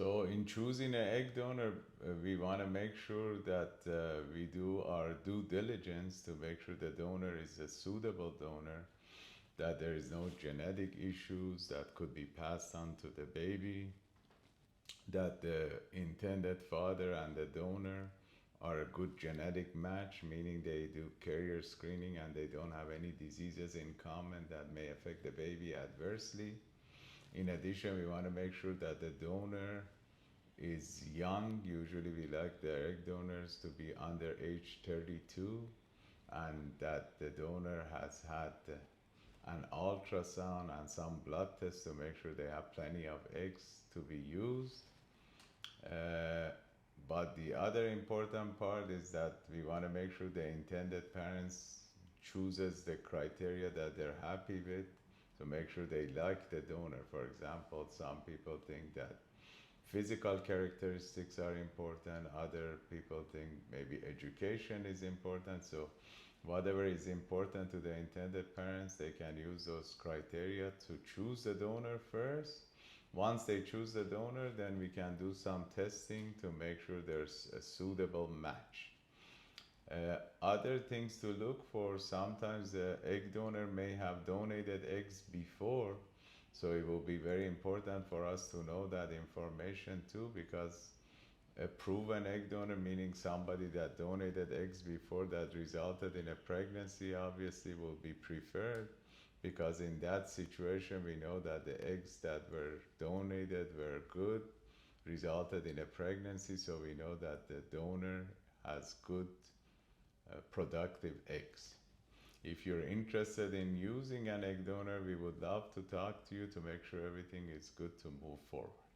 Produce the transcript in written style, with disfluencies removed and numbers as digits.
So, in choosing an egg donor, we want to make sure that we do our due diligence to make sure the donor is a suitable donor, that there is no genetic issues that could be passed on to the baby, that the intended father and the donor are a good genetic match, meaning they do carrier screening and they don't have any diseases in common that may affect the baby adversely. In addition, we want to make sure that the donor is young. Usually, we like the egg donors to be under age 32, and that the donor has had an ultrasound and some blood tests to make sure they have plenty of eggs to be used. Uh, but the other important part is that we want to make sure the intended parents chooses the criteria that they're happy with to make sure they like the donor. For example, some people think that physical characteristics are important, other people think maybe education is important. So whatever is important to the intended parents, they can use those criteria to choose the donor first. Once they choose the donor, then we can do some testing to make sure there's a suitable match. Other things to look for, sometimes the egg donor may have donated eggs before, so it will be very important for us to know that information too, because a proven egg donor, meaning somebody that donated eggs before that resulted in a pregnancy, obviously will be preferred, because in that situation we know that the eggs that were donated were good, resulted in a pregnancy, so we know that the donor has good productive eggs. If you're interested in using an egg donor, we would love to talk to you to make sure everything is good to move forward.